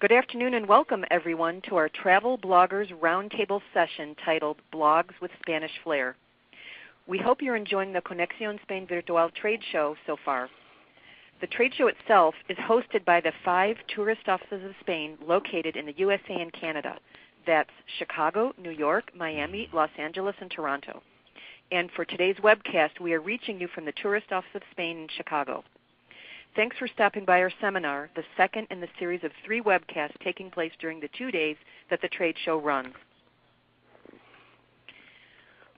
Good afternoon and welcome everyone to our Travel Bloggers Roundtable session titled Blogs with Spanish Flair. We hope you're enjoying the Conexión Spain Virtual trade show so far. The trade show itself is hosted by the 5 tourist offices of Spain located in the USA and Canada. That's Chicago, New York, Miami, Los Angeles, and Toronto. And for today's webcast, we are reaching you from the Tourist Office of Spain in Chicago. Thanks for stopping by our seminar, the second in the series of 3 webcasts taking place during the 2 days that the trade show runs.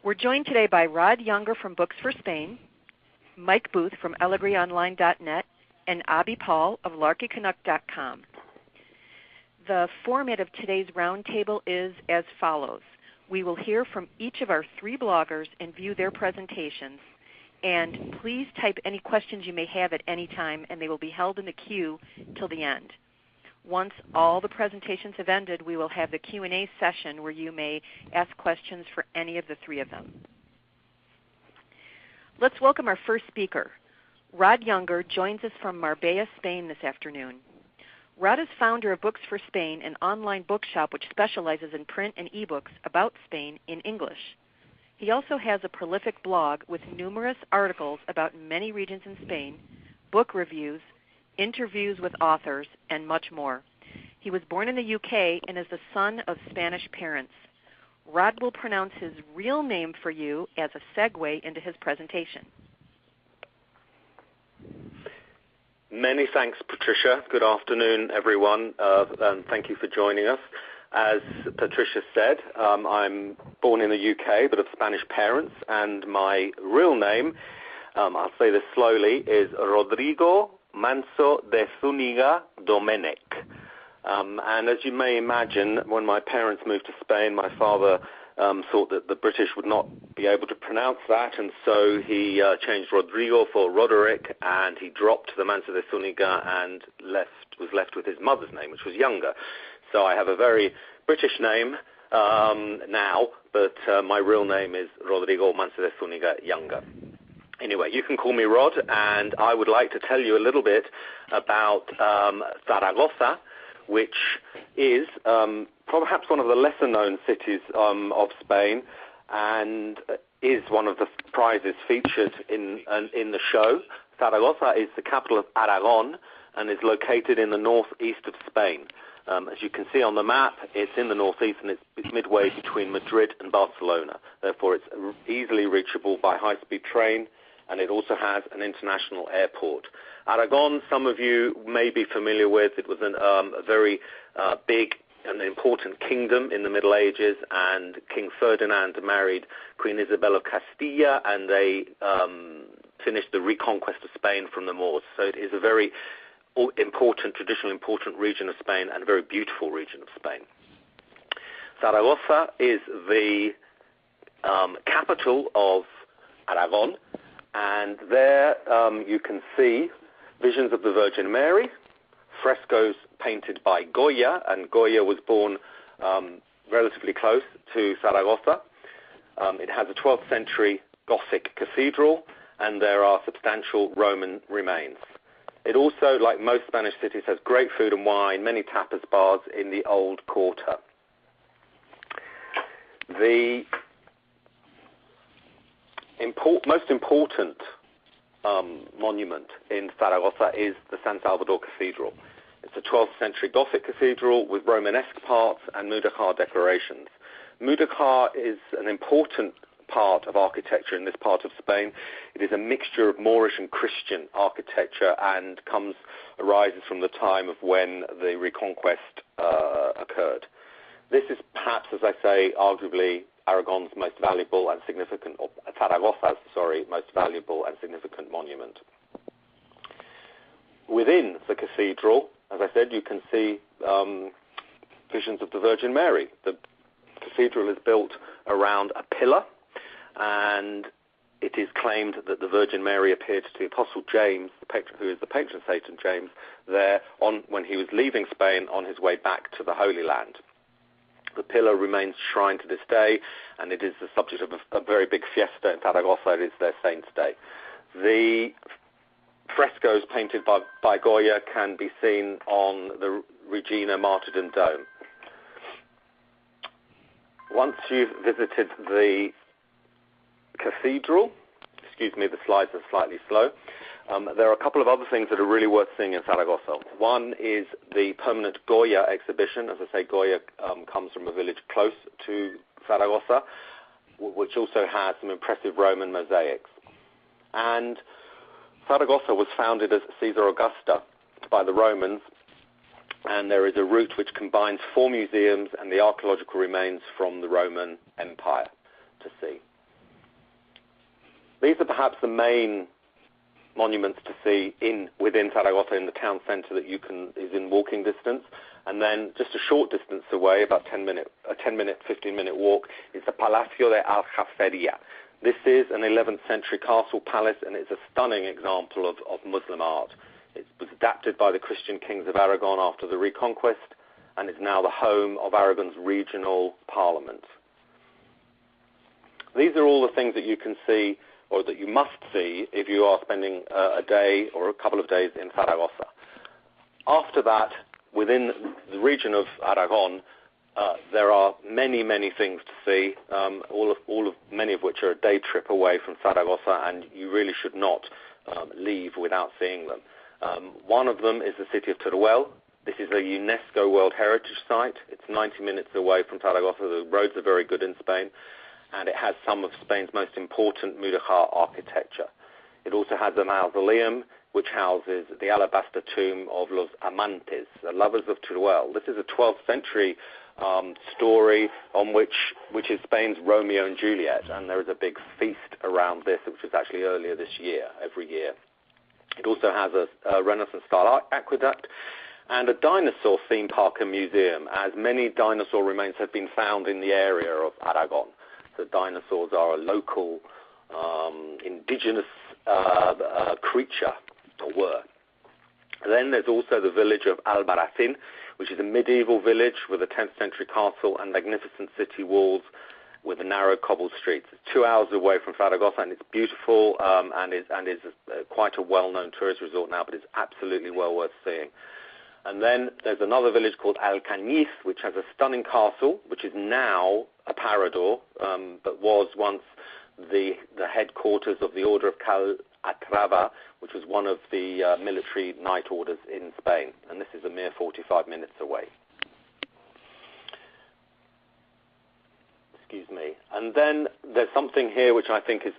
We're joined today by Rod Younger from Books for Spain, Mike Booth from AlegreOnline.net, and Abi Paul of LarkyCanuck.com. The format of today's roundtable is as follows. We will hear from each of our 3 bloggers and view their presentations. And please type any questions you may have at any time, and they will be held in the queue till the end. Once all the presentations have ended, we will have the Q&A session where you may ask questions for any of the 3 of them. Let's welcome our first speaker. Rod Younger joins us from Marbella, Spain this afternoon. Rod is founder of Books for Spain, an online bookshop which specializes in print and ebooks about Spain in English. He also has a prolific blog with numerous articles about many regions in Spain, book reviews, interviews with authors, and much more. He was born in the UK and is the son of Spanish parents. Rod will pronounce his real name for you as a segue into his presentation. Many thanks, Patricia. Good afternoon, everyone, and thank you for joining us. As Patricia said, I'm born in the UK, but of Spanish parents, and my real name, I'll say this slowly, is Rodrigo Manso de Zúñiga Domenech. And as you may imagine, when my parents moved to Spain, my father thought that the British would not be able to pronounce that, and so he changed Rodrigo for Roderick, and he dropped the Manso de Zúñiga and was left with his mother's name, which was Younger. So I have a very British name now, but my real name is Rodrigo Manso de Zúñiga Younger. Anyway, you can call me Rod, and I would like to tell you a little bit about Zaragoza, which is perhaps one of the lesser-known cities of Spain, and is one of the prizes featured in the show. Zaragoza is the capital of Aragon and is located in the northeast of Spain. As you can see on the map, it's in the northeast and it's midway between Madrid and Barcelona. Therefore, it's easily reachable by high-speed train, and it also has an international airport. Aragon, some of you may be familiar with. It was a very big and important kingdom in the Middle Ages, and King Ferdinand married Queen Isabel of Castilla, and they finished the reconquest of Spain from the Moors. So it is a very traditionally important region of Spain, and a very beautiful region of Spain. Zaragoza is the capital of Aragon, and there you can see visions of the Virgin Mary, frescoes painted by Goya, and Goya was born relatively close to Zaragoza. It has a 12th century Gothic cathedral, and there are substantial Roman remains. It also, like most Spanish cities, has great food and wine, many tapas bars in the old quarter. The most important monument in Zaragoza is the San Salvador Cathedral. It's a 12th century Gothic cathedral with Romanesque parts and Mudéjar decorations. Mudéjar is an important part of architecture in this part of Spain. It is a mixture of Moorish and Christian architecture and arises from the time of when the reconquest occurred. This is perhaps, as I say, arguably Aragon's most valuable and significant, or Zaragoza's, most valuable and significant monument. Within the cathedral, as I said, you can see visions of the Virgin Mary. The cathedral is built around a pillar, and it is claimed that the Virgin Mary appeared to the Apostle James, who is the patron saint of James, there when he was leaving Spain on his way back to the Holy Land. The pillar remains shrine to this day, and it is the subject of a very big fiesta in Zaragoza. It is their saint's day. The frescoes painted by Goya can be seen on the Regina Martyrdom Dome. Once you've visited the cathedral, excuse me, the slides are slightly slow, there are a couple of other things that are really worth seeing in Zaragoza. One is the permanent Goya exhibition. As I say, Goya comes from a village close to Zaragoza, which also has some impressive Roman mosaics. And Zaragoza was founded as Caesar Augusta by the Romans, and there is a route which combines 4 museums and the archaeological remains from the Roman Empire to see. These are perhaps the main monuments to see within Zaragoza, in the town centre, that is in walking distance. And then just a short distance away, about 15-minute walk, is the Palacio de Aljaferia. This is an 11th century castle palace, and it's a stunning example of Muslim art. It was adapted by the Christian kings of Aragon after the Reconquest, and is now the home of Aragon's regional parliament. These are all the things that you can see, or that you must see, if you are spending a day or a couple of days in Zaragoza. After that, within the region of Aragon, there are many, many things to see, many of which are a day trip away from Zaragoza, and you really should not leave without seeing them. One of them is the city of Teruel. This is a UNESCO World Heritage Site. It's 90 minutes away from Zaragoza. The roads are very good in Spain, and it has some of Spain's most important Mudéjar architecture. It also has a mausoleum which houses the alabaster tomb of Los Amantes, the lovers of Teruel. This is a 12th century story which is Spain's Romeo and Juliet, and there is a big feast around this, which was actually earlier this year, every year. It also has a Renaissance-style aqueduct and a dinosaur theme park and museum, as many dinosaur remains have been found in the area of Aragon. So dinosaurs are a local indigenous creature, or were. Then there's also the village of Albarracín, which is a medieval village with a 10th century castle and magnificent city walls with narrow cobbled streets. It's 2 hours away from Zaragoza, and it's beautiful and is quite a well-known tourist resort now, but it's absolutely well worth seeing. And then there's another village called Alcañiz, which has a stunning castle, which is now a parador, but was once the headquarters of the Order of Calatrava, which was one of the military knight orders in Spain. And this is a mere 45 minutes away. Excuse me. And then there's something here which I think is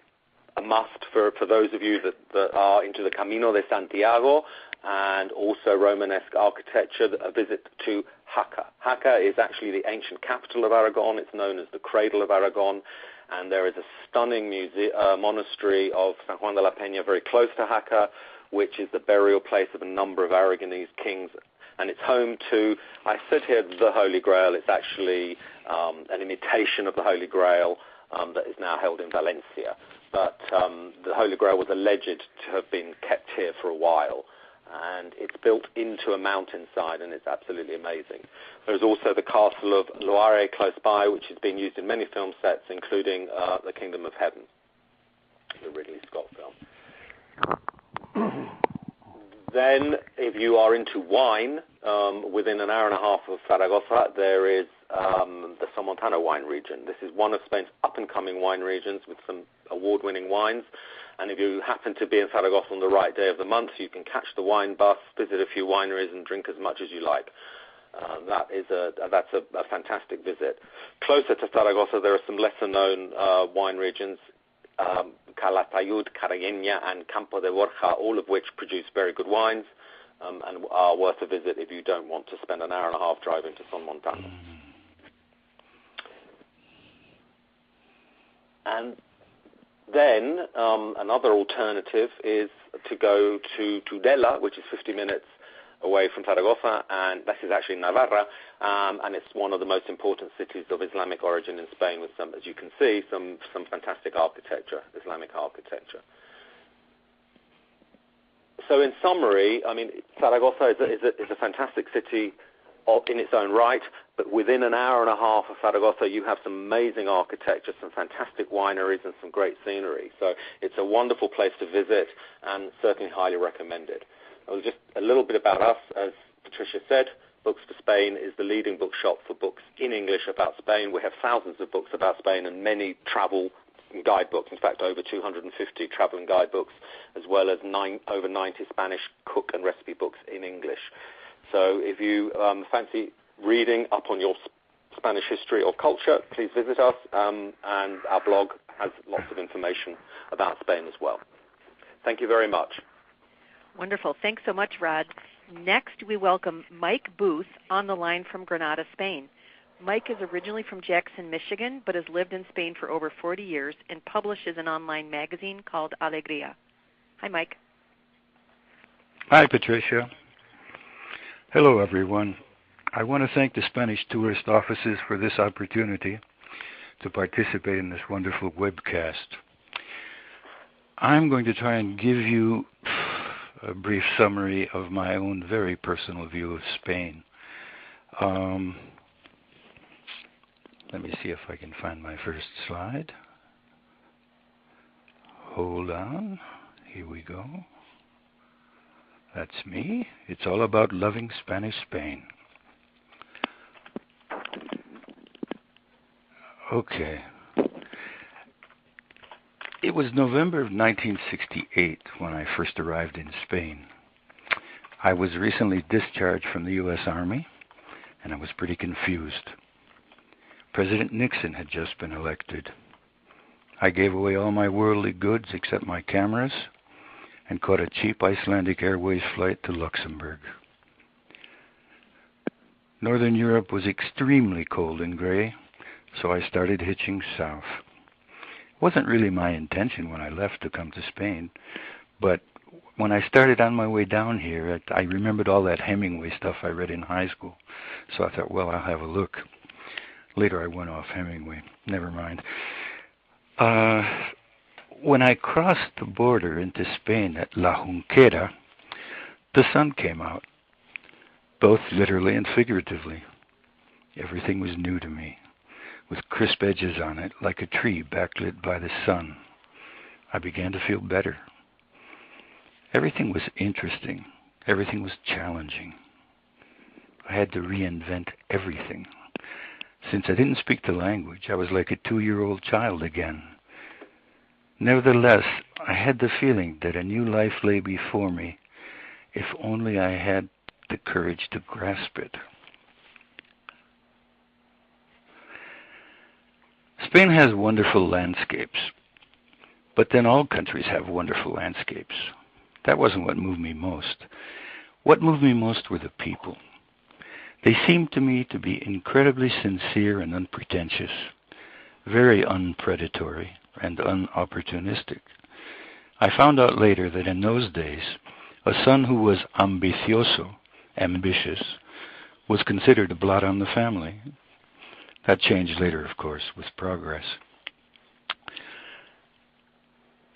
a must for those of you that are into the Camino de Santiago and also Romanesque architecture, a visit to Jaca. Jaca is actually the ancient capital of Aragon. It's known as the Cradle of Aragon, and there is a stunning monastery of San Juan de la Peña very close to Jaca, which is the burial place of a number of Aragonese kings. And it's home to, I said here, the Holy Grail. It's actually an imitation of the Holy Grail that is now held in Valencia. But the Holy Grail was alleged to have been kept here for a while. And it's built into a mountainside, and it's absolutely amazing. There's also the Castle of Loire close by, which has been used in many film sets, including The Kingdom of Heaven, the Ridley Scott film. Then, if you are into wine, within an hour and a half of Zaragoza, there is the Somontano wine region. This is one of Spain's up-and-coming wine regions with some award-winning wines. And if you happen to be in Zaragoza on the right day of the month, you can catch the wine bus, visit a few wineries, and drink as much as you like. That's a fantastic visit. Closer to Zaragoza, there are some lesser-known wine regions, Calatayud, Carayeña, and Campo de Borja, all of which produce very good wines and are worth a visit if you don't want to spend an hour and a half driving to Somontano. And then another alternative is to go to Tudela, which is 50 minutes away from Zaragoza, and this is actually Navarra, and it's one of the most important cities of Islamic origin in Spain with some, as you can see, some fantastic architecture, Islamic architecture. So in summary, I mean, Zaragoza is a fantastic city in its own right, but within an hour and a half of Zaragoza, you have some amazing architecture, some fantastic wineries, and some great scenery. So it's a wonderful place to visit, and certainly highly recommended. Just a little bit about us. As Patricia said, Books for Spain is the leading bookshop for books in English about Spain. We have thousands of books about Spain and many travel guidebooks, in fact over 250 travel and guidebooks, as well as over 90 Spanish cook and recipe books in English. So if you fancy reading up on your Spanish history or culture, please visit us, and our blog has lots of information about Spain as well. Thank you very much. Wonderful. Thanks so much, Rod. Next, we welcome Mike Booth on the line from Granada, Spain. Mike is originally from Jackson, Michigan, but has lived in Spain for over 40 years and publishes an online magazine called Alegría. Hi, Mike. Hi, Patricia. Hello, everyone. I want to thank the Spanish tourist offices for this opportunity to participate in this wonderful webcast. I'm going to try and give you a brief summary of my own very personal view of Spain. Let me see if I can find my first slide. Hold on. Here we go. That's me. It's all about loving Spanish Spain. Okay. It was November of 1968 when I first arrived in Spain. I was recently discharged from the U.S. Army, and I was pretty confused. President Nixon had just been elected. I gave away all my worldly goods except my cameras and caught a cheap Icelandic Airways flight to Luxembourg. Northern Europe was extremely cold and gray, so I started hitching south. It wasn't really my intention when I left to come to Spain, but when I started on my way down here, I remembered all that Hemingway stuff I read in high school, so I thought, well, I'll have a look. Later I went off Hemingway. Never mind. When I crossed the border into Spain at La Junquera, the sun came out, both literally and figuratively. Everything was new to me, with crisp edges on it, like a tree backlit by the sun. I began to feel better. Everything was interesting. Everything was challenging. I had to reinvent everything. Since I didn't speak the language, I was like a 2-year-old child again. Nevertheless, I had the feeling that a new life lay before me, if only I had the courage to grasp it. Spain has wonderful landscapes, but then all countries have wonderful landscapes. That wasn't what moved me most. What moved me most were the people. They seemed to me to be incredibly sincere and unpretentious, very unpredatory and unopportunistic. I found out later that in those days, a son who was ambicioso, ambitious, was considered a blot on the family. That changed later, of course, with progress.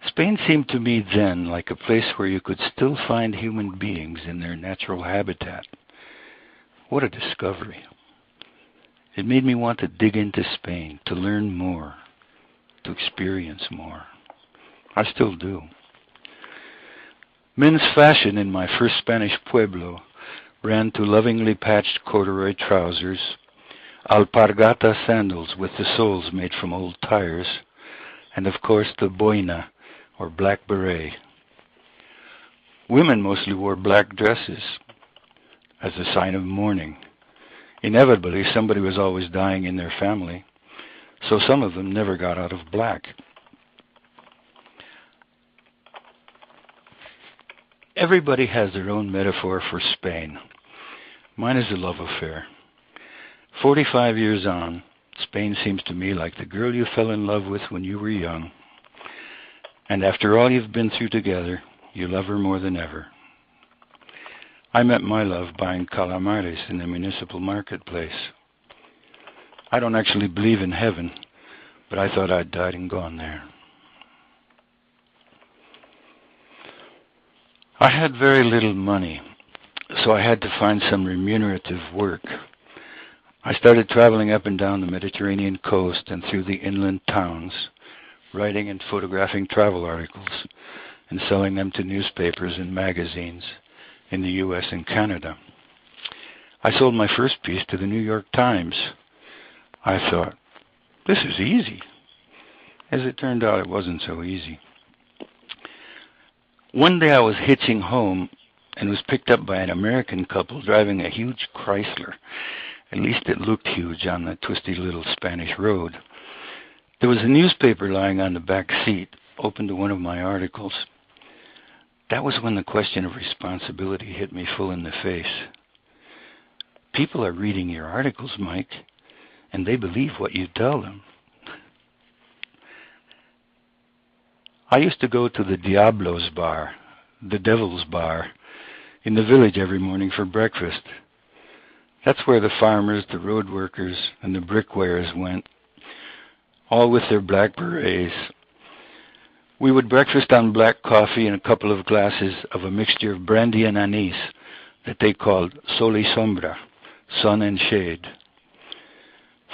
Spain seemed to me then like a place where you could still find human beings in their natural habitat. What a discovery. It made me want to dig into Spain, to learn more, to experience more. I still do. Men's fashion in my first Spanish pueblo ran to lovingly patched corduroy trousers, alpargata sandals with the soles made from old tires, and of course the boina, or black beret. Women mostly wore black dresses as a sign of mourning. Inevitably, somebody was always dying in their family, so some of them never got out of black. Everybody has their own metaphor for Spain. Mine is a love affair. 45 years on, Spain seems to me like the girl you fell in love with when you were young. And after all you've been through together, you love her more than ever. I met my love buying calamares in the municipal marketplace. I don't actually believe in heaven, but I thought I'd died and gone there. I had very little money, so I had to find some remunerative work. I started traveling up and down the Mediterranean coast and through the inland towns, writing and photographing travel articles and selling them to newspapers and magazines in the U.S. and Canada. I sold my first piece to the New York Times. I thought, this is easy. As it turned out, it wasn't so easy. One day I was hitching home and was picked up by an American couple driving a huge Chrysler. At least it looked huge on the twisty little Spanish road. There was a newspaper lying on the back seat, open to one of my articles. That was when the question of responsibility hit me full in the face. People are reading your articles, Mike, and they believe what you tell them. I used to go to the Diablo's bar, the Devil's bar, in the village every morning for breakfast. That's where the farmers, the road workers, and the bricklayers went, all with their black berets. We would breakfast on black coffee and a couple of glasses of a mixture of brandy and anise that they called sol y sombra, sun and shade.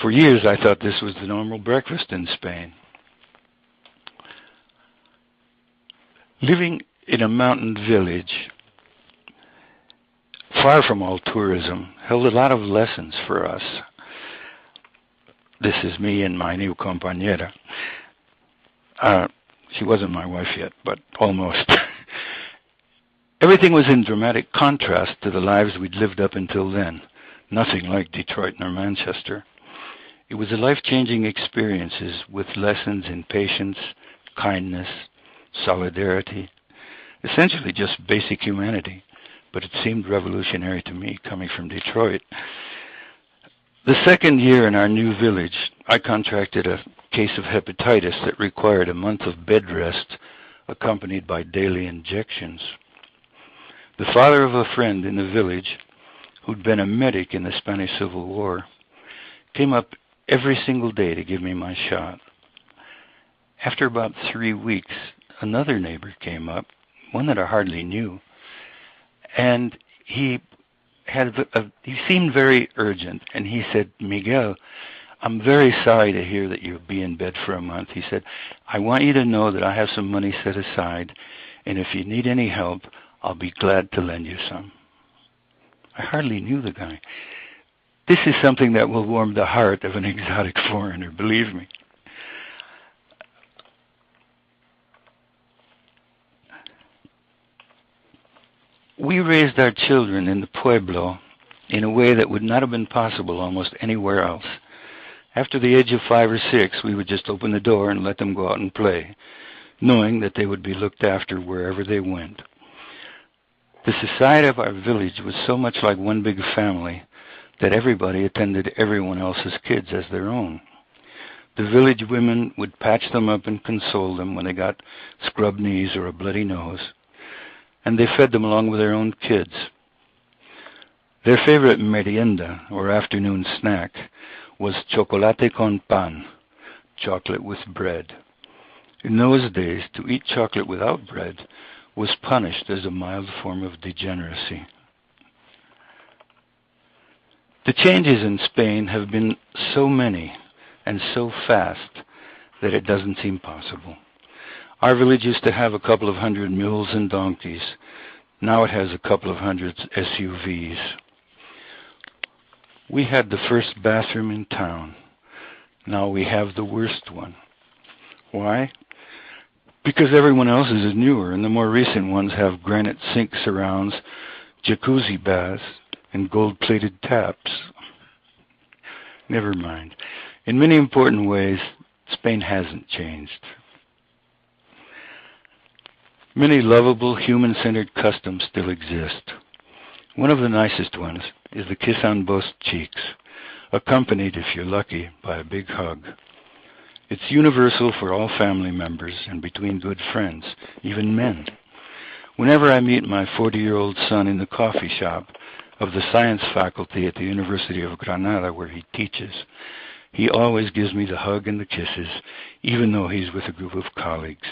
For years I thought this was the normal breakfast in Spain. Living in a mountain village, far from all tourism, held a lot of lessons for us. This is me and my new compañera. She wasn't my wife yet, but almost. Everything was in dramatic contrast to the lives we'd lived up until then. Nothing like Detroit nor Manchester. It was a life-changing experiences with lessons in patience, kindness, solidarity, essentially just basic humanity, but it seemed revolutionary to me coming from Detroit. The second year in our new village, I contracted a case of hepatitis that required a month of bed rest accompanied by daily injections. The father of a friend in the village, who'd been a medic in the Spanish Civil War, came up every single day to give me my shot. After about 3 weeks, another neighbor came up, one that I hardly knew, and he seemed very urgent, and he said, Miguel, I'm very sorry to hear that you'll be in bed for a month. He said, I want you to know that I have some money set aside, and if you need any help, I'll be glad to lend you some. I hardly knew the guy. This is something that will warm the heart of an exotic foreigner, believe me. We raised our children in the pueblo in a way that would not have been possible almost anywhere else. After the age of 5 or 6, we would just open the door and let them go out and play, knowing that they would be looked after wherever they went. The society of our village was so much like one big family that everybody attended everyone else's kids as their own. The village women would patch them up and console them when they got scrubbed knees or a bloody nose, and they fed them along with their own kids. Their favorite merienda, or afternoon snack, was chocolate con pan, chocolate with bread. In those days, to eat chocolate without bread was punished as a mild form of degeneracy. The changes in Spain have been so many and so fast that it doesn't seem possible. Our village used to have a couple of hundred mules and donkeys. Now it has a couple of hundred SUVs. We had the first bathroom in town. Now we have the worst one. Why? Because everyone else's is newer, and the more recent ones have granite sink surrounds, jacuzzi baths, and gold-plated taps. Never mind. In many important ways, Spain hasn't changed. Many lovable, human-centered customs still exist. One of the nicest ones is the kiss on both cheeks, accompanied, if you're lucky, by a big hug. It's universal for all family members and between good friends, even men. Whenever I meet my 40-year-old son in the coffee shop of the science faculty at the University of Granada where he teaches, he always gives me the hug and the kisses, even though he's with a group of colleagues.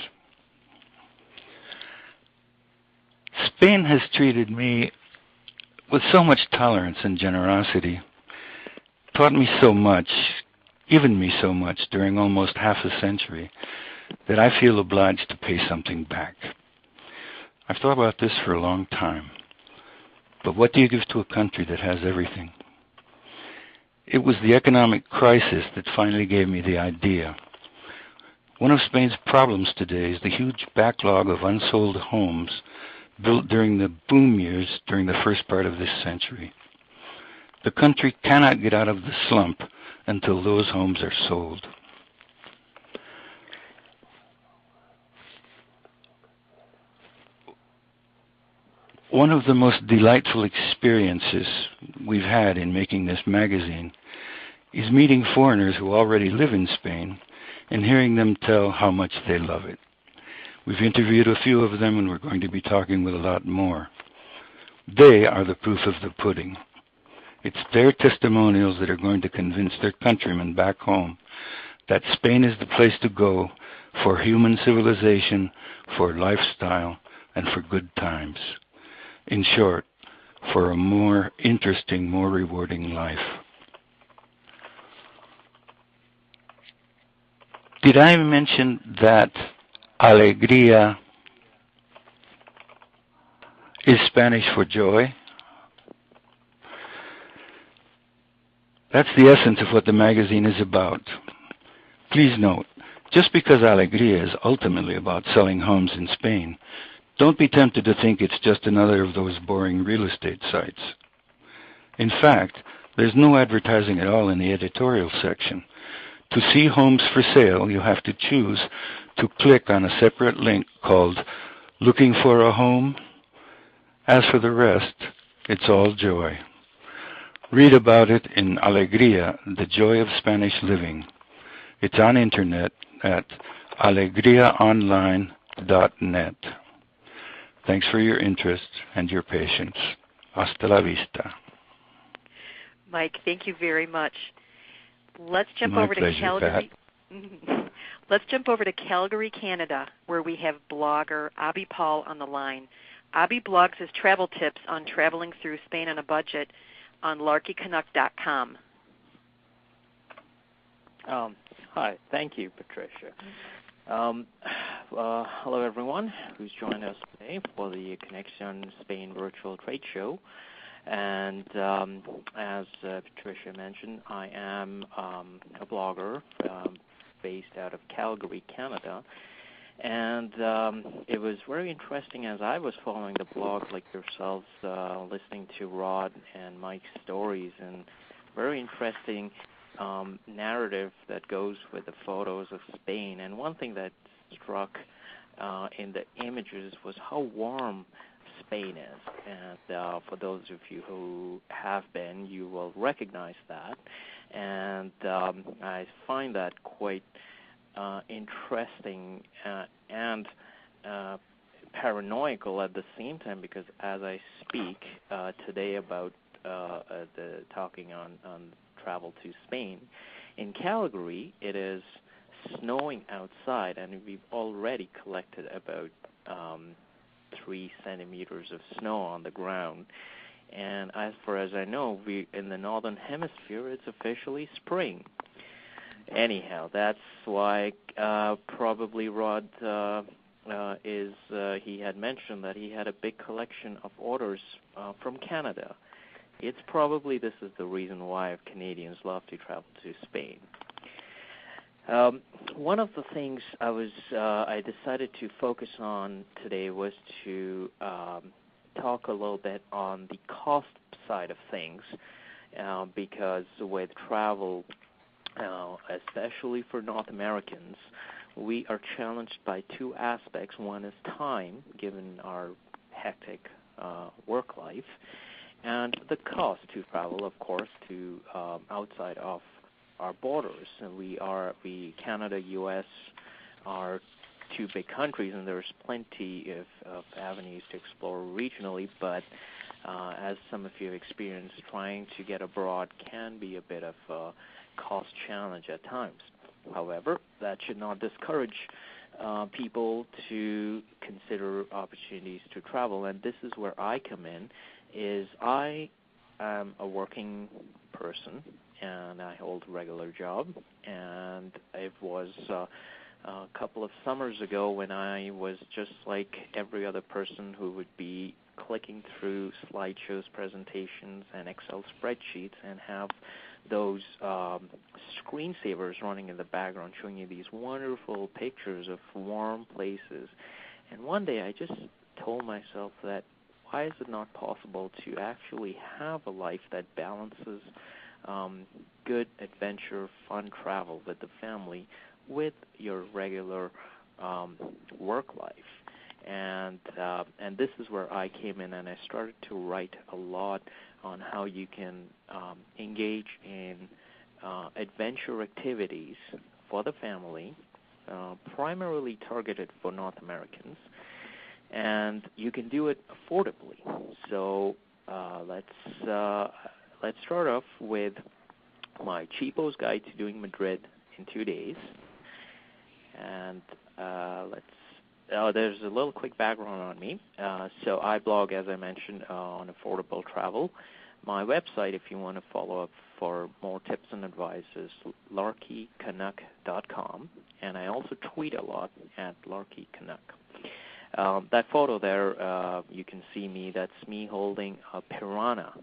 Spain has treated me with so much tolerance and generosity, taught me so much, given me so much during almost half a century, that I feel obliged to pay something back. I've thought about this for a long time. But what do you give to a country that has everything? It was the economic crisis that finally gave me the idea. One of Spain's problems today is the huge backlog of unsold homes built during the boom years during the first part of this century. The country cannot get out of the slump until those homes are sold. One of the most delightful experiences we've had in making this magazine is meeting foreigners who already live in Spain and hearing them tell how much they love it. We've interviewed a few of them, and we're going to be talking with a lot more. They are the proof of the pudding. It's their testimonials that are going to convince their countrymen back home that Spain is the place to go for human civilization, for lifestyle, and for good times. In short, for a more interesting, more rewarding life. Did I mention that alegría is Spanish for joy? That's the essence of what the magazine is about. Please note, just because alegría is ultimately about selling homes in Spain, don't be tempted to think it's just another of those boring real estate sites. In fact, there's no advertising at all in the editorial section. To see homes for sale, you have to choose to click on a separate link called Looking for a Home. As for the rest, it's all joy. Read about it in Alegría, the Joy of Spanish Living. It's on internet at alegriaonline.net. Thanks for your interest and your patience. Hasta la vista. Mike, thank you very much. Let's jump My over pleasure, to Calgary. Pat. Let's jump over to Calgary, Canada, where we have blogger Abi Paul on the line. Abi blogs his travel tips on traveling through Spain on a budget on larkycanuck.com. Hi, thank you, Patricia. Hello, everyone who's joined us today for the Conexión Spain Virtual Trade Show. And as Patricia mentioned, I am a blogger based out of Calgary, Canada. And it was very interesting as I was following the blog like yourselves, listening to Rod and Mike's stories, and very interesting narrative that goes with the photos of Spain. And one thing that struck in the images was how warm Spain is. And for those of you who have been, you will recognize that. And I find that quite interesting and paranoical at the same time, because as I speak today about talking on travel to Spain, in Calgary it is snowing outside, and we've already collected about 3 centimeters of snow on the ground. And as far as I know, in the northern hemisphere, it's officially spring. Anyhow, that's why probably Rod he had mentioned that he had a big collection of orders from Canada. It's probably this is the reason why Canadians love to travel to Spain. One of the things I decided to focus on today was to talk a little bit on the cost side of things, because with travel, especially for North Americans, we are challenged by 2 aspects. One is time, given our hectic work life, and the cost to travel, of course, to outside of our borders. And Canada, U.S. are 2 big countries, and there's plenty of avenues to explore regionally, but as some of you have experienced, trying to get abroad can be a bit of a cost challenge at times. However, that should not discourage people to consider opportunities to travel, and this is where I come in. Is I am a working person, and I hold a regular job, and it was a couple of summers ago when I was just like every other person who would be clicking through slideshows, presentations, and Excel spreadsheets and have those screensavers running in the background showing you these wonderful pictures of warm places. And one day I just told myself that why is it not possible to actually have a life that balances good adventure, fun travel with the family with your regular work life? And this is where I came in, and I started to write a lot on how you can engage in adventure activities for the family, primarily targeted for North Americans, and you can do it affordably. So let's start off with my cheapo's guide to doing Madrid in 2 days, and there's a little quick background on me. So I blog, as I mentioned, on affordable travel. My website, if you want to follow up for more tips and advice, is larkycanuck.com, and I also tweet a lot at larkycanuck. That photo there, you can see me. That's me holding a piranha.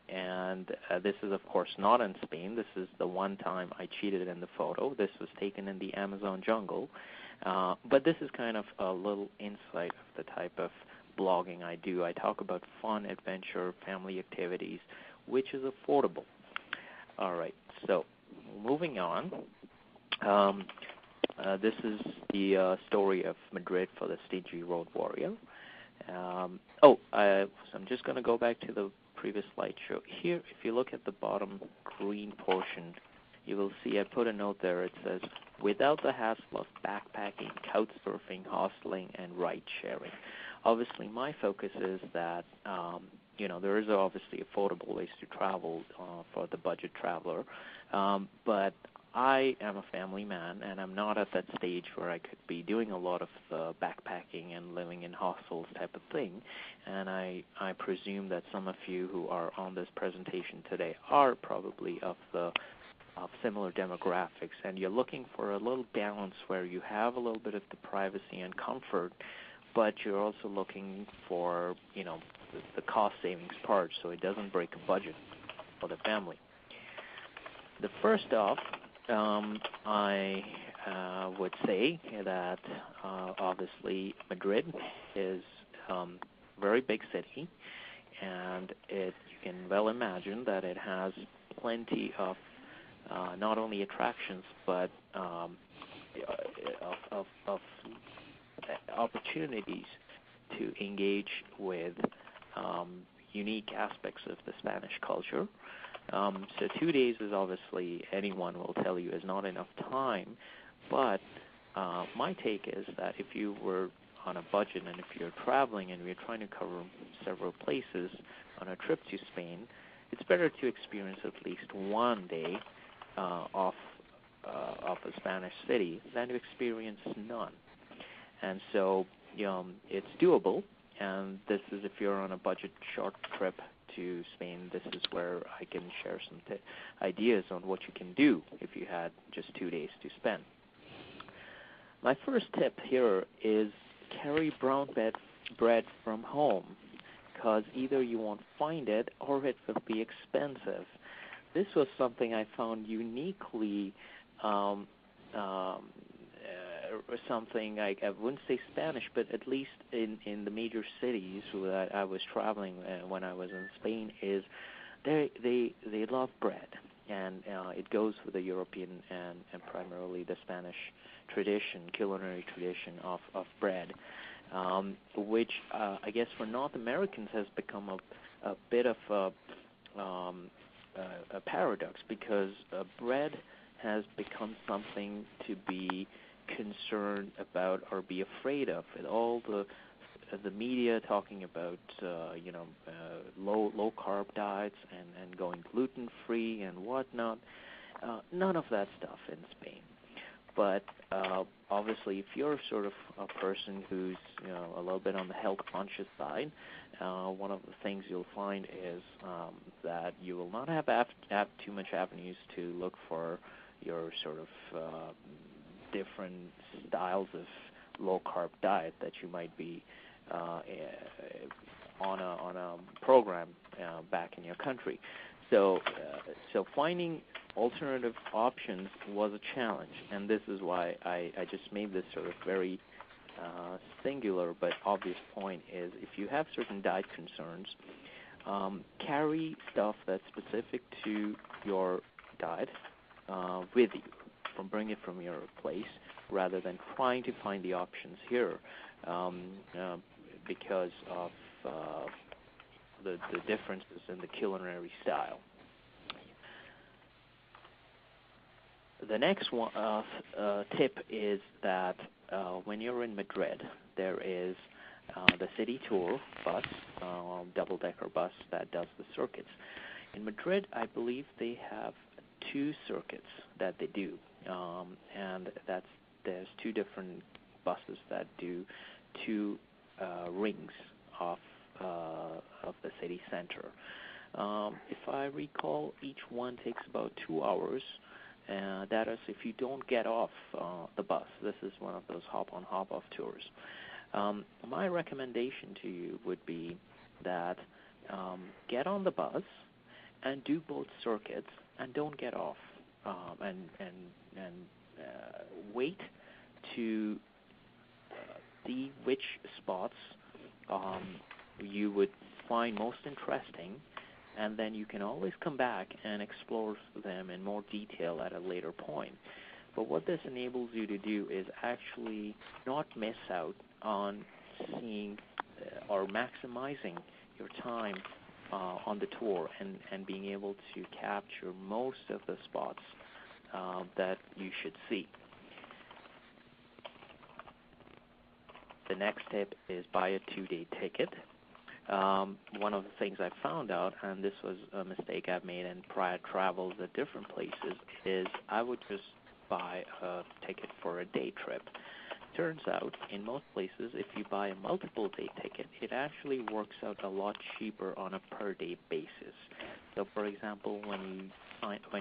And this is, of course, not in Spain. This is the one time I cheated in the photo. This was taken in the Amazon jungle. But this is kind of a little insight of the type of blogging I do. I talk about fun, adventure, family activities, which is affordable. All right, so moving on. This is the story of Madrid for the stingy road warrior. So I'm just going to go back to the previous slideshow. Here, if you look at the bottom green portion, you will see I put a note there. It says, without the hassle of backpacking, couch surfing, hostling, and ride sharing. Obviously, my focus is that, there is obviously affordable ways to travel for the budget traveler, but I am a family man, and I'm not at that stage where I could be doing a lot of backpacking and living in hostels type of thing. And I presume that some of you who are on this presentation today are probably of similar demographics, and you're looking for a little balance where you have a little bit of the privacy and comfort, but you're also looking for, the cost savings part so it doesn't break a budget for the family. The first off, I would say that obviously Madrid is a very big city, and you can well imagine that it has plenty of not only attractions but of opportunities to engage with unique aspects of the Spanish culture. So 2 days is obviously, anyone will tell you, is not enough time, but my take is that if you were on a budget and if you're traveling and you're trying to cover several places on a trip to Spain, it's better to experience at least 1 day of a Spanish city than to experience none. And so it's doable, and this is if you're on a budget short trip to Spain, this is where I can share some ideas on what you can do if you had just 2 days to spend. My first tip here is carry brown bread from home, because either you won't find it or it will be expensive. This was something I found uniquely something I wouldn't say Spanish, but at least in the major cities that I was traveling when I was in Spain, is they love bread, and it goes with the European and primarily the Spanish culinary tradition of bread, which I guess for North Americans has become a bit of a paradox, because bread has become something to be concerned about or be afraid of. And all the media talking about low carb diets and going gluten free and whatnot. None of that stuff in Spain. But obviously, if you're sort of a person who's a little bit on the health conscious side, one of the things you'll find is that you will not have too much avenues to look for your sort of different styles of low-carb diet that you might be on a program back in your country. So finding alternative options was a challenge, and this is why I just made this sort of very singular but obvious point is if you have certain diet concerns, carry stuff that's specific to your diet with you. Bring it from your place rather than trying to find the options here because of the differences in the culinary style. The next one, tip is that when you're in Madrid, there is the city tour bus, double-decker bus that does the circuits. In Madrid, I believe they have 2 circuits that they do, and there's 2 different buses that do 2 rings of the city center. If I recall, each one takes about 2 hours. That is, if you don't get off the bus. This is one of those hop-on, hop-off tours. My recommendation to you would be that get on the bus and do both circuits and don't get off, and wait to see which spots you would find most interesting, and then you can always come back and explore them in more detail at a later point. But what this enables you to do is actually not miss out on seeing or maximizing your time on the tour and being able to capture most of the spots that you should see. The next tip is buy a 2-day ticket. One of the things I found out, and this was a mistake I've made in prior travels at different places, is I would just buy a ticket for a day trip. Turns out, in most places, if you buy a multiple-day ticket, it actually works out a lot cheaper on a per-day basis. So, for example, when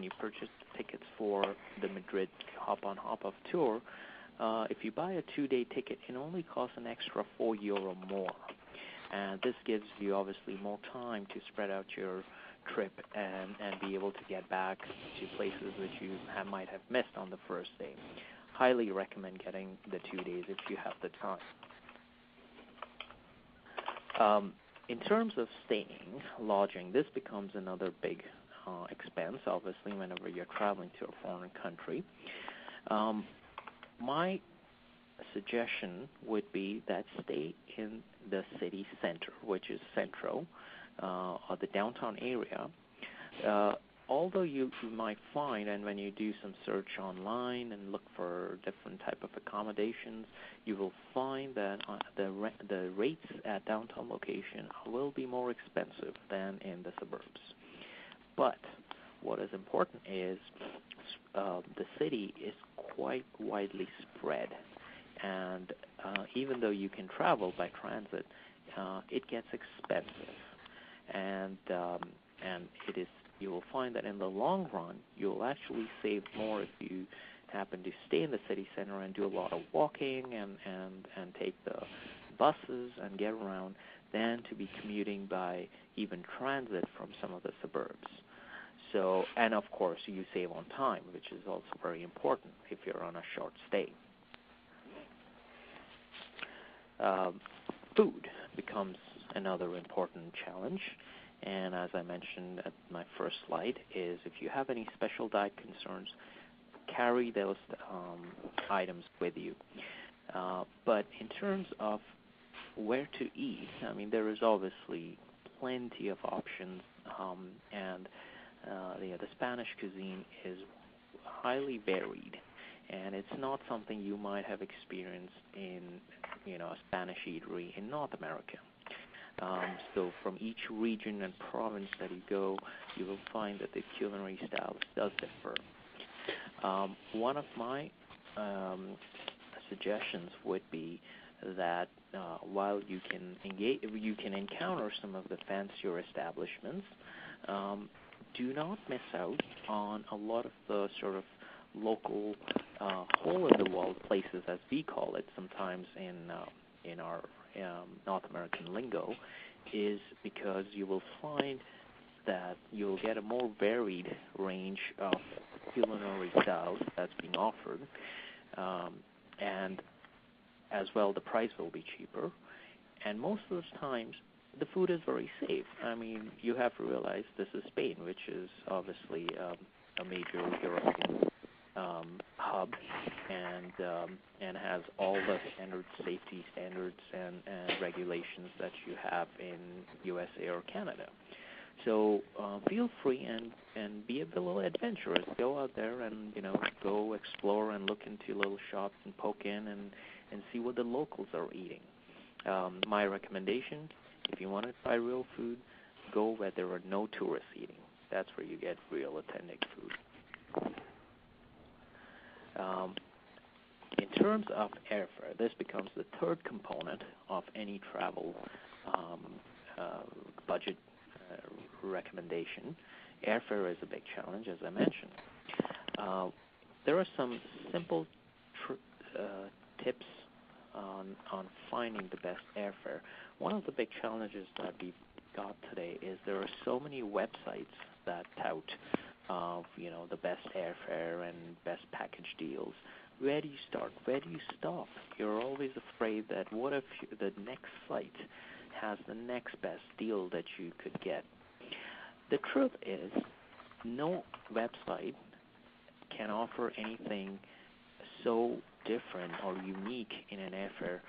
you purchase tickets for the Madrid hop-on, hop-off tour, if you buy a 2-day ticket, it only costs an extra €4 more. And this gives you obviously more time to spread out your trip and be able to get back to places that you might have missed on the first day. Highly recommend getting the 2 days if you have the time. In terms of staying, lodging, this becomes another big expense, obviously, whenever you're traveling to a foreign country. My suggestion would be that stay in the city center, which is Centro, or the downtown area. Although you might find, and when you do some search online and look for different type of accommodations, you will find that the rates at downtown location will be more expensive than in the suburbs. But what is important is the city is quite widely spread, and even though you can travel by transit, it gets expensive, and it is. You will find that in the long run, you'll actually save more if you happen to stay in the city center and do a lot of walking and take the buses and get around than to be commuting by even transit from some of the suburbs. So, and of course, you save on time, which is also very important if you're on a short stay. Food becomes another important challenge. And as I mentioned at my first slide, is if you have any special diet concerns, carry those items with you. But in terms of where to eat, I mean, there is obviously plenty of options, and the Spanish cuisine is highly varied, and it's not something you might have experienced in a Spanish eatery in North America. So from each region and province that you go, you will find that the culinary style does differ. One of my suggestions would be that while you can encounter some of the fancier establishments, do not miss out on a lot of the sort of local hole-in-the-wall places, as we call it sometimes in our North American lingo, is because you will find that you'll get a more varied range of culinary styles that's being offered, and as well the price will be cheaper, and most of the times the food is very safe. I mean, you have to realize this is Spain, which is obviously a major European hub, and has all the safety standards and regulations that you have in USA or Canada. So feel free and be a little adventurous. Go out there and go explore and look into little shops and poke in and see what the locals are eating. My recommendation: if you want to try real food, go where there are no tourists eating. That's where you get real authentic food. In terms of airfare, this becomes the third component of any travel budget recommendation. Airfare is a big challenge, as I mentioned. There are some simple tips on finding the best airfare. One of the big challenges that we've got today is there are so many websites that tout the best airfare and best package deals. Where do you start? Where do you stop? You're always afraid that what if the next site has the next best deal that you could get. The truth is, no website can offer anything so different or unique in an airfare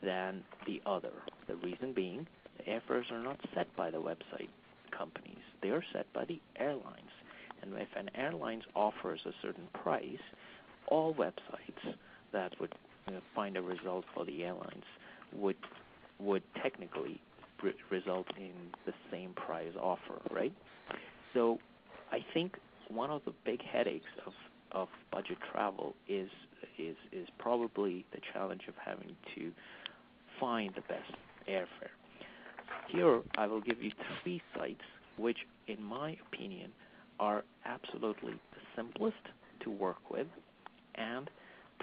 than the other. The reason being, the airfares are not set by the website companies. They are set by the airlines. And if an airline offers a certain price, all websites that would find a result for the airlines would technically result in the same price offer, right? So I think one of the big headaches of budget travel is probably the challenge of having to find the best airfare. Here I will give you 3 sites which, in my opinion, are absolutely the simplest to work with and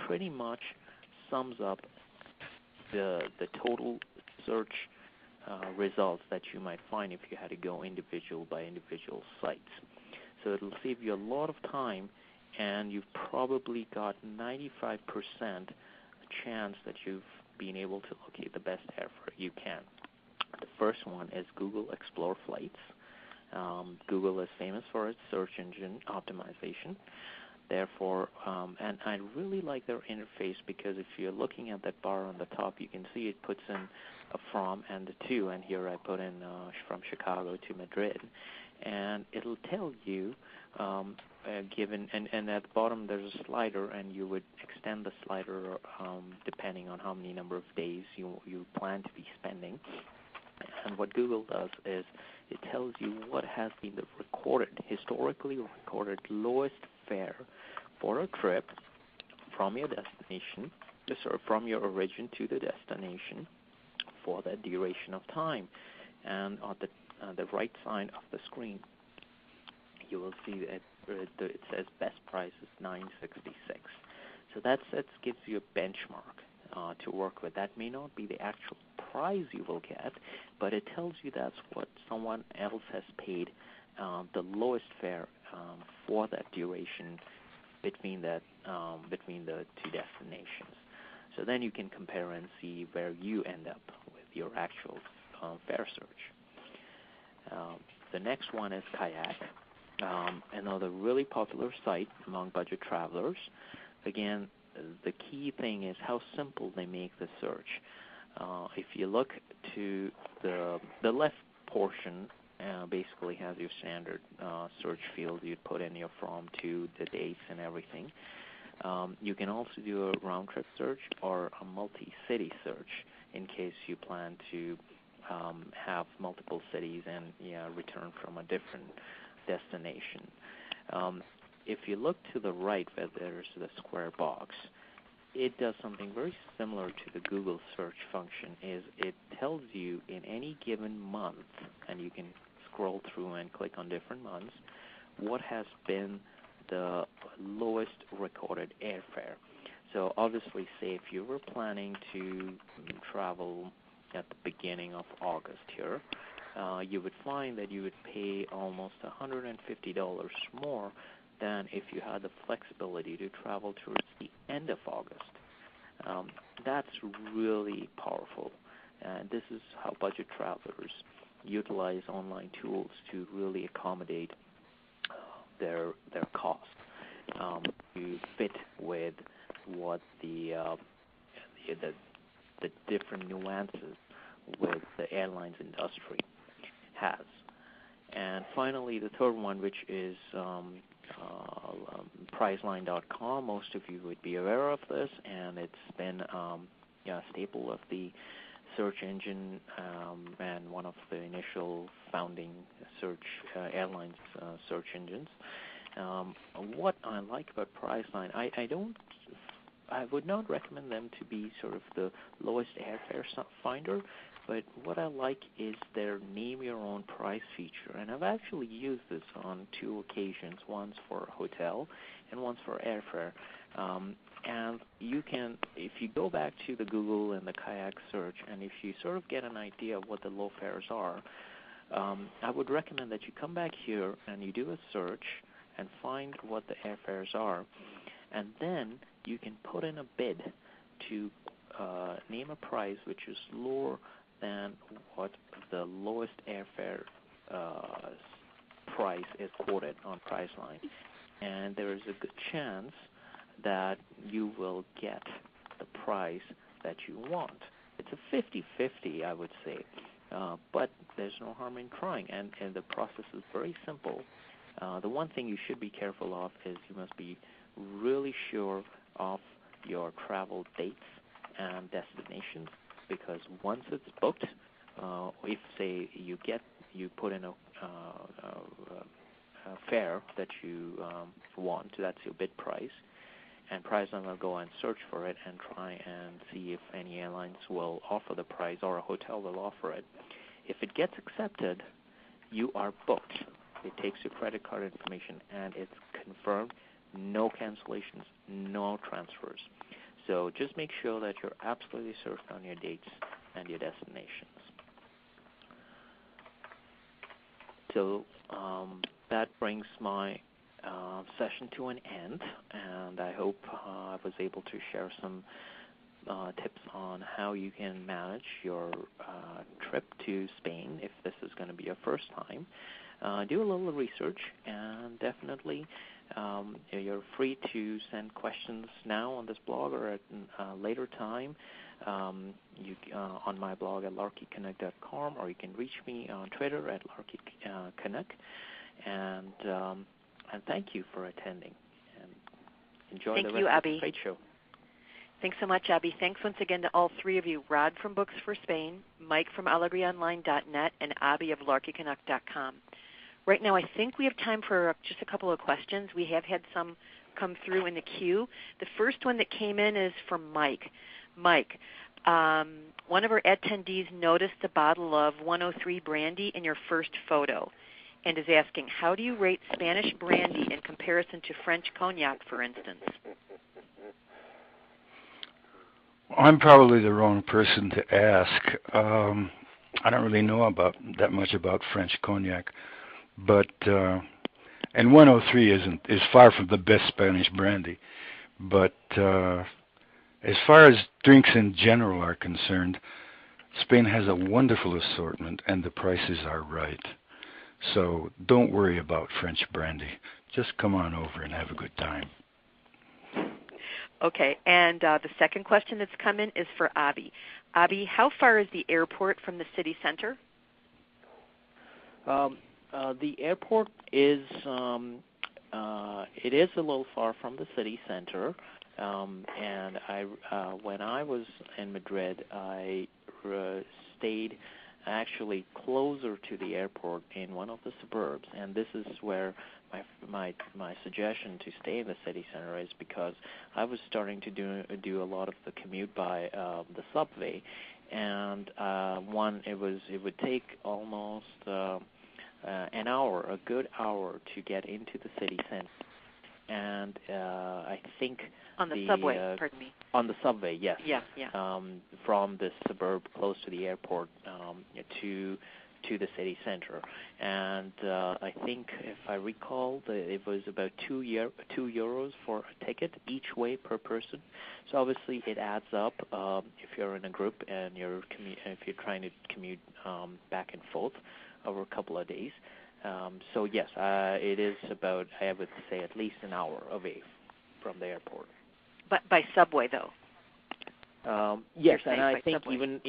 pretty much sums up the total search results that you might find if you had to go individual by individual sites. So it'll save you a lot of time, and you've probably got 95% chance that you've been able to locate the best airfare you can. The first one is Google Explore Flights. Google is famous for its search engine optimization. Therefore, and I really like their interface because if you're looking at that bar on the top, you can see it puts in a from and a to, and here I put in from Chicago to Madrid, and it'll tell you given, and at the bottom there's a slider, and you would extend the slider depending on how many number of days you plan to be spending. And what Google does is it tells you what has been the historically recorded lowest fare for a trip from your destination, from your origin to the destination for that duration of time. And on the right side of the screen, you will see that it says best price is $9.66. So that gives you a benchmark to work with. That may not be the actual price you will get, but it tells you that's what someone else has paid the lowest fare for that duration between the 2 destinations. So then you can compare and see where you end up with your actual fare search. The next one is Kayak, another really popular site among budget travelers. Again, the key thing is how simple they make the search. If you look to the left portion, basically has your standard search field. You'd put in your from, to, the dates, and everything. You can also do a round-trip search or a multi-city search in case you plan to have multiple cities and return from a different destination. If you look to the right where there's the square box, it does something very similar to the Google search function. Is it tells you in any given month, and you can scroll through and click on different months, what has been the lowest recorded airfare. So obviously, say if you were planning to travel at the beginning of August here, you would find that you would pay almost $150 more than if you had the flexibility to travel towards the end of August. That's really powerful. And this is how budget travelers utilize online tools to really accommodate their cost to fit with what the different nuances with the airlines industry has. And finally, the third one, which is Priceline.com. Most of you would be aware of this, and it's been a staple of the search engine and one of the initial founding airlines search engines. What I like about Priceline, I would not recommend them to be sort of the lowest airfare finder, but what I like is their name your own price feature. And I've actually used this on 2 occasions, once for hotel and once for airfare. And you can, if you go back to the Google and the Kayak search, and if you sort of get an idea of what the low fares are, I would recommend that you come back here and you do a search and find what the airfares are, and then you can put in a bid to name a price which is lower than what the lowest airfare price is quoted on Priceline. And there is a good chance that you will get the price that you want. It's a 50-50, I would say, but there's no harm in trying, and the process is very simple. The one thing you should be careful of is you must be really sure of your travel dates and destinations, because once it's booked, if, say, you put in a fare that you want, that's your bid price, and Priceline will go and search for it and try and see if any airlines will offer the price or a hotel will offer it. If it gets accepted, you are booked. It takes your credit card information and it's confirmed. No cancellations, no transfers. So just make sure that you're absolutely certain on your dates and your destinations. So that brings my session to an end, and I hope I was able to share some tips on how you can manage your trip to Spain if this is going to be your first time. Do a little research, and definitely you're free to send questions now on this blog or at a later time on my blog at larkycanuck.com, or you can reach me on Twitter at larkycanuck. And thank you for attending. And enjoy the rest of the trade show. Thanks so much, Abi. Thanks once again to all three of you, Rod from Books for Spain, Mike from AlegriOnline.net, and Abi of LarkyCanuck.com. Right now, I think we have time for just a couple of questions. We have had some come through in the queue. The first one that came in is from Mike. Mike, one of our attendees noticed a bottle of 103 brandy in your first photo and is asking, how do you rate Spanish brandy in comparison to French cognac, for instance? I'm probably the wrong person to ask. I don't really know that much about French cognac, but and 103 is far from the best Spanish brandy. But as far as drinks in general are concerned, Spain has a wonderful assortment, and the prices are right. So don't worry about French brandy. Just come on over and have a good time. Okay, and the second question that's come in is for Abi. Abi, how far is the airport from the city center? The airport is it is a little far from the city center, and when I was in Madrid, I stayed actually closer to the airport in one of the suburbs, and this is where my suggestion to stay in the city center is, because I was starting to do a lot of the commute by the subway, and it would take almost an hour, a good hour, to get into the city center. and I think on the subway. Pardon me. On the subway, yes. Yeah. From the suburb close to the airport to the city center, and I think, if I recall, it was about €2 for a ticket each way per person. So obviously it adds up if you're in a group and if you're trying to commute back and forth over a couple of days. So yes, it is about, I would say, at least an hour away from the airport. But by subway, though. Yes, and I think even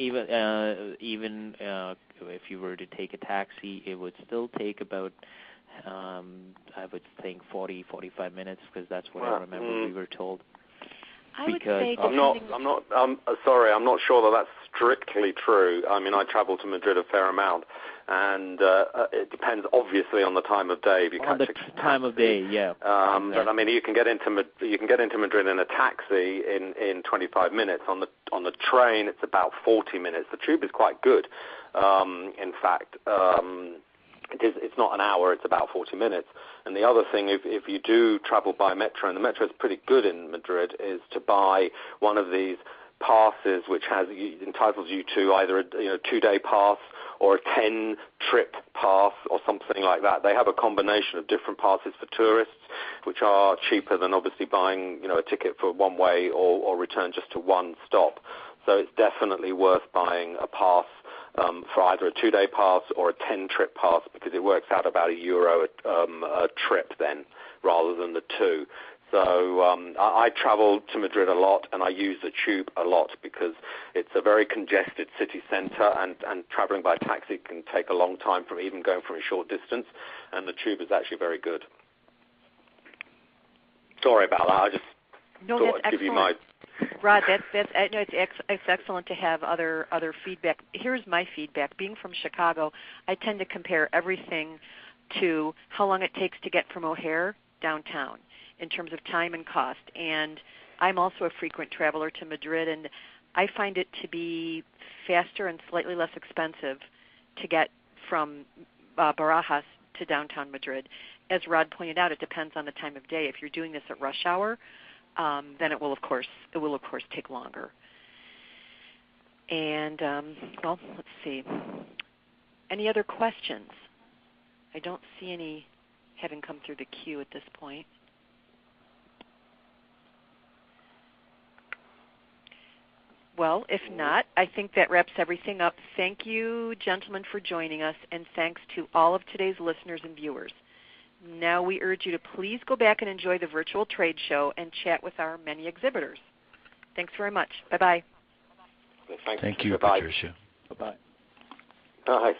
if you were to take a taxi, it would still take about, I would think, 45 minutes, because that's what I remember we were told. I would say I'm sorry, I'm not sure that that's strictly true. I mean, I travel to Madrid a fair amount, and it depends obviously on the time of day. If you on the time of day, yeah. But I mean, you can get into Madrid in a taxi in 25 minutes. On the train, it's about 40 minutes. The tube is quite good. In fact, it's not an hour; it's about 40 minutes. And the other thing, if you do travel by metro, and the metro is pretty good in Madrid, is to buy one of these passes, which entitles you to either a 2-day pass or a 10-trip pass or something like that. They have a combination of different passes for tourists, which are cheaper than obviously buying a ticket for one way or return just to one stop. So it's definitely worth buying a pass for either a 2-day pass or a 10-trip pass, because it works out about €1 a trip then, rather than the 2. So I travel to Madrid a lot, and I use the tube a lot because it's a very congested city centre, and travelling by taxi can take a long time, from even going from a short distance, and the tube is actually very good. Sorry about that. I just thought I'd give you my... Rod, it's excellent to have other feedback. Here's my feedback. Being from Chicago, I tend to compare everything to how long it takes to get from O'Hare downtown in terms of time and cost. And I'm also a frequent traveler to Madrid, and I find it to be faster and slightly less expensive to get from Barajas to downtown Madrid. As Rod pointed out, it depends on the time of day. If you're doing this at rush hour, then it will of course take longer. And well, let's see. Any other questions? I don't see any having come through the queue at this point. Well, if not, I think that wraps everything up. Thank you, gentlemen, for joining us, and thanks to all of today's listeners and viewers. Now we urge you to please go back and enjoy the virtual trade show and chat with our many exhibitors. Thanks very much. Bye-bye. Thank you, Patricia. Bye-bye. Bye.